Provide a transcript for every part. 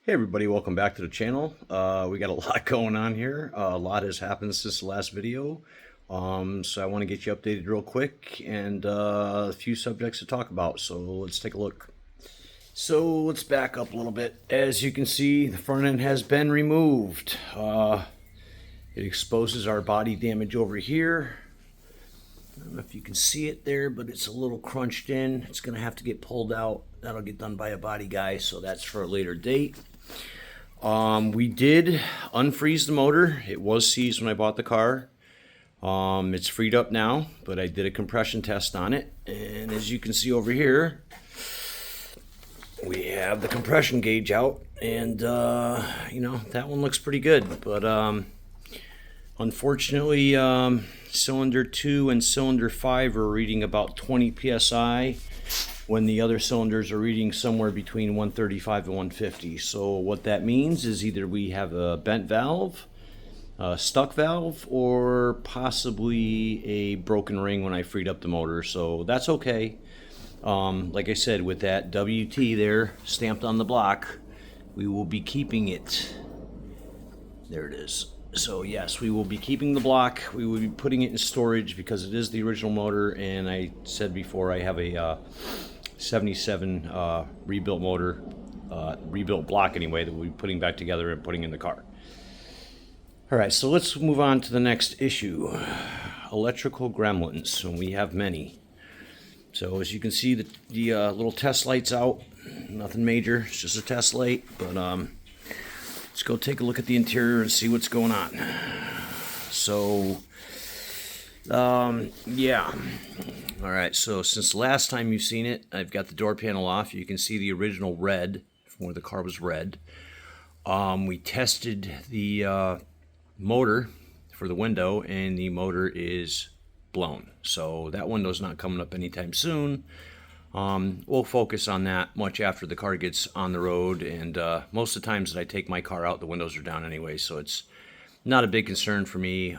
Hey everybody, welcome back to the channel. We got a lot going on here. A lot has happened since the last video. So I want to get you updated real quick and a few subjects to talk about. So let's take a look. So let's back up a little bit. As you can see, the front end has been removed. It exposes our body damage over here. I don't know if you can see it there, but it's a little crunched in. It's going to have to get pulled out. That'll get done by a body guy, so that's for a later date. We did unfreeze the motor. It was seized when I bought the car. It's freed up now, but I did a compression test on it. And as you can see over here, we have the compression gauge out. And, you know, that one looks pretty good. But unfortunately, cylinder 2 and cylinder 5 are reading about 20 psi when the other cylinders are reading somewhere between 135 and 150. So what that means is either we have a bent valve, a stuck valve, or possibly a broken ring when I freed up the motor. So that's okay. Like I said, with that WT there stamped on the block, we will be keeping it. There it is. So yes, we will be keeping the block. We will be putting it in storage because it is the original motor, and I said before I have a 77 rebuilt motor, rebuilt block anyway, that we'll be putting back together and putting in the car. All right, so let's move on to the next issue. Electrical gremlins, and we have many. So as you can see, the little test light's out. Nothing major, it's just a test light, but let's go take a look at the interior and see what's going on. So, yeah. All right, so since the last time you've seen it, I've got the door panel off. You can see the original red from where the car was red. We tested the motor for the window, and the motor is blown. So that window's not coming up anytime soon. We'll focus on that much after the car gets on the road, and most of the times that I take my car out, the windows are down anyway, so it's not a big concern for me.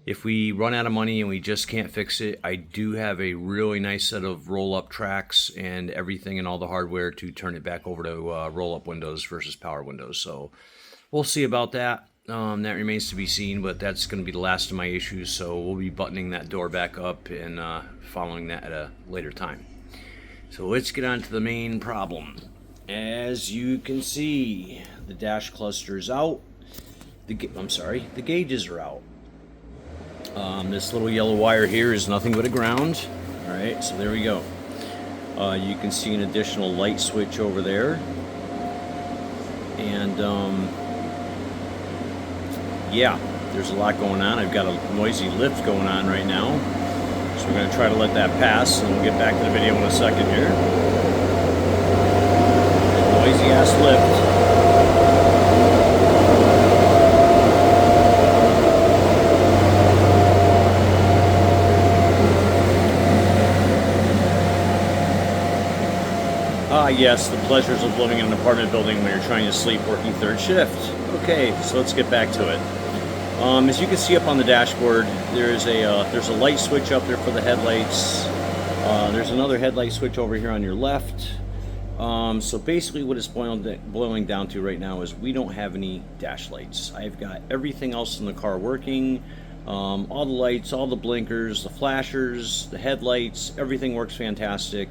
If we run out of money and we just can't fix it, I do have a really nice set of roll-up tracks and everything and all the hardware to turn it back over to roll-up windows versus power windows. So we'll see about that. That remains to be seen, but that's going to be the last of my issues, so we'll be buttoning that door back up and following that at a later time. So let's get on to the main problem. As you can see, the dash cluster is out. The gauges are out. This little yellow wire here is nothing but a ground. All right, so there we go. You can see an additional light switch over there. And yeah, there's a lot going on. I've got a noisy lift going on right now. So we're going to try to let that pass, and we'll get back to the video in a second here. Noisy ass lift. Yes, the pleasures of living in an apartment building when you're trying to sleep working third shift. Okay, so let's get back to it. As you can see up on the dashboard, there's a light switch up there for the headlights. There's another headlight switch over here on your left. So basically what it's boiling down to right now is we don't have any dash lights. I've got everything else in the car working. All the lights, all the blinkers, the flashers, the headlights, everything works fantastic.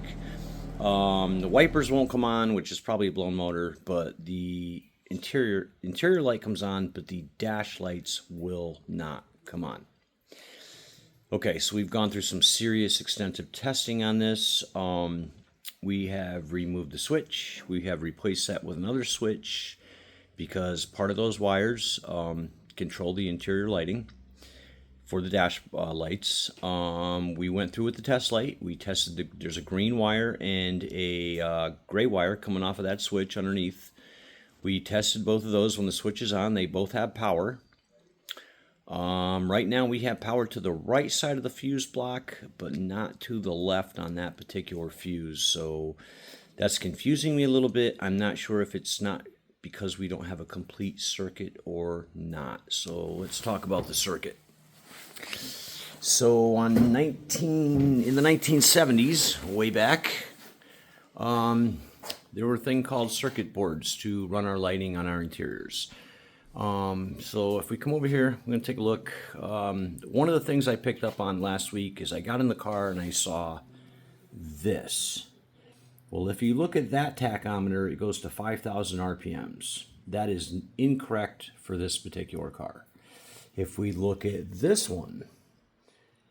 The wipers won't come on, which is probably a blown motor, but the interior light comes on, but the dash lights will not come on. Okay, so we've gone through some serious extensive testing on this. We have removed the switch. We have replaced that with another switch because part of those wires control the interior lighting for the dash lights. We went through with the test light. We tested there's a green wire and a gray wire coming off of that switch underneath. We tested both of those when the switch is on. They both have power. Right now we have power to the right side of the fuse block, but not to the left on that particular fuse. So that's confusing me a little bit. I'm not sure if it's not because we don't have a complete circuit or not. So let's talk about the circuit. So in the 1970s, way back, They were a thing called circuit boards to run our lighting on our interiors. So if we come over here, I'm going to take a look. One of the things I picked up on last week is I got in the car and I saw this. Well, if you look at that tachometer, it goes to 5,000 RPMs. That is incorrect for this particular car. If we look at this one,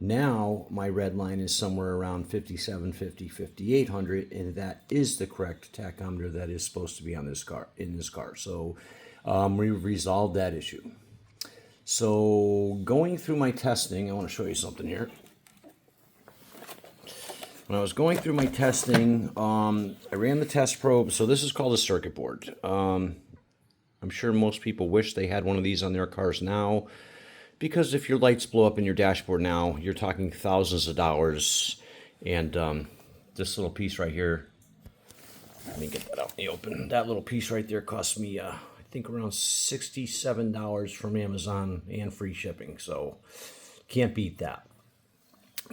now my red line is somewhere around 5750, 5800, and that is the correct tachometer that is supposed to be on this car, in this car. So we've resolved that issue. So going through my testing, I want to show you something here. When I was going through my testing, I ran the test probe. So this is called a circuit board. I'm sure most people wish they had one of these on their cars now, because if your lights blow up in your dashboard now, you're talking thousands of dollars. And this little piece right here, let me get that out in the open. That little piece right there cost me, I think, around $67 from Amazon and free shipping. So can't beat that.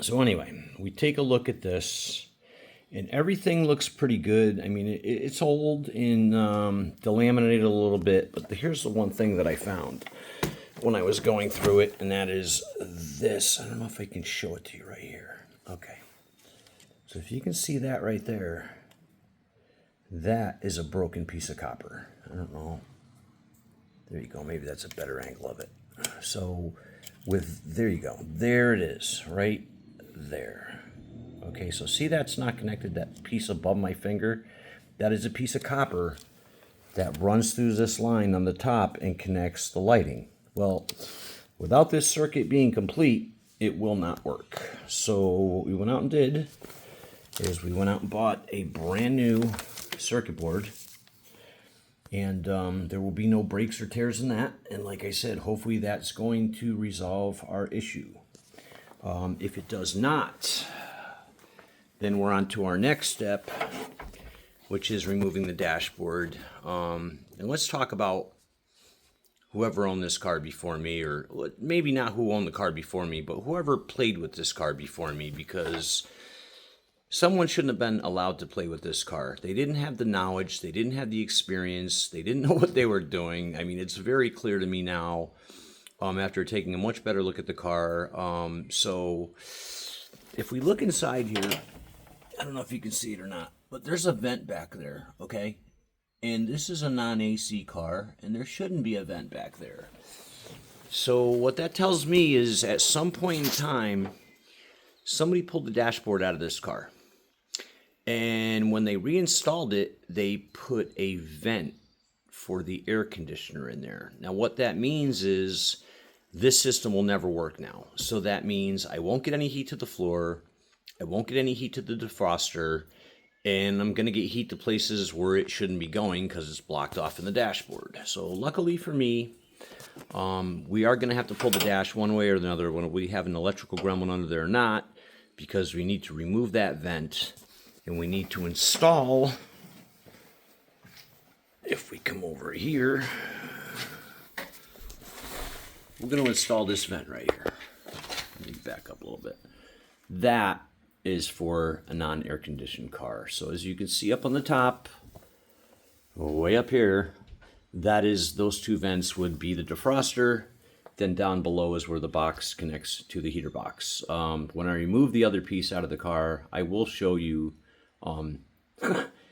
So anyway, we take a look at this, and everything looks pretty good. I mean, it's old and delaminated a little bit, but here's the one thing that I found when I was going through it, and that is this. I don't know if I can show it to you right here. Okay. So if you can see that right there, that is a broken piece of copper. I don't know. There you go. Maybe that's a better angle of it. So there you go. There it is, right there. Okay, so see, that's not connected, that piece above my finger? That is a piece of copper that runs through this line on the top and connects the lighting. Well, without this circuit being complete, it will not work. So what we went out and did is we went out and bought a brand new circuit board, and there will be no breaks or tears in that. And like I said, hopefully that's going to resolve our issue. If it does not, then we're on to our next step, which is removing the dashboard. And let's talk about whoever owned this car before me, or maybe not who owned the car before me, but whoever played with this car before me, because someone shouldn't have been allowed to play with this car. They didn't have the knowledge, they didn't have the experience, they didn't know what they were doing. I mean, it's very clear to me now, after taking a much better look at the car. So if we look inside here, I don't know if you can see it or not, but there's a vent back there, okay? And this is a non-AC car, and there shouldn't be a vent back there. So what that tells me is at some point in time, somebody pulled the dashboard out of this car. And when they reinstalled it, they put a vent for the air conditioner in there. Now what that means is this system will never work now. So that means I won't get any heat to the floor, I won't get any heat to the defroster, and I'm going to get heat to places where it shouldn't be going because it's blocked off in the dashboard. So luckily for me, we are going to have to pull the dash one way or another, when we have an electrical gremlin under there or not, because we need to remove that vent, and we need to install, if we come over here, we're going to install this vent right here. Let me back up a little bit. That is for a non-air conditioned car. So as you can see up on the top, way up here, that is, those two vents would be the defroster. Then down below is where the box connects to the heater box. When I remove the other piece out of the car, I will show you,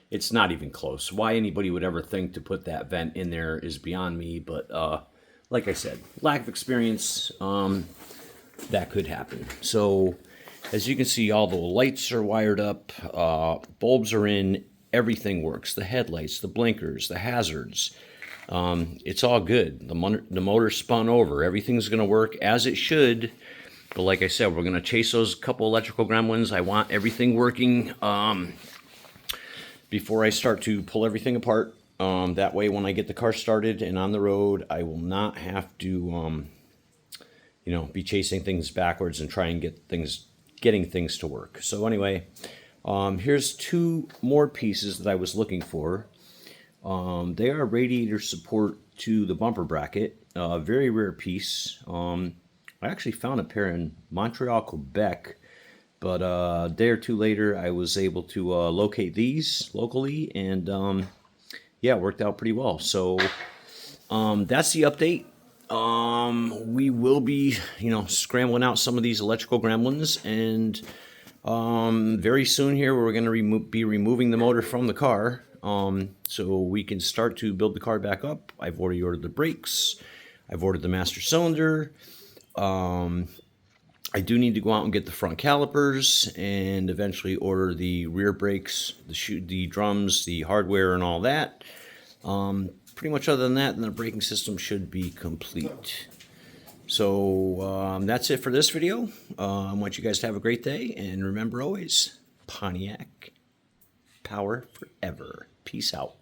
it's not even close. Why anybody would ever think to put that vent in there is beyond me, but like I said, lack of experience, that could happen. So as you can see, all the lights are wired up, bulbs are in, everything works. The headlights, the blinkers, the hazards, it's all good. The motor spun over, everything's going to work as it should. But like I said, we're going to chase those couple electrical gremlins. I want everything working before I start to pull everything apart. That way, when I get the car started and on the road, I will not have to, be chasing things backwards and try and getting things to work. So anyway, here's two more pieces that I was looking for. They are radiator support to the bumper bracket. A very rare piece. I actually found a pair in Montreal, Quebec But a day or two later, I was able to locate these locally, and yeah, it worked out pretty well. So that's the update. We will be, scrambling out some of these electrical gremlins, and very soon here we're going to be removing the motor from the car, so we can start to build the car back up. I've already ordered the brakes. I've ordered the master cylinder. I do need to go out and get the front calipers and eventually order the rear brakes, the drums, the hardware, and all that. Pretty much other than that, then the braking system should be complete. So that's it for this video. I want you guys to have a great day, and remember always, Pontiac, power forever. Peace out.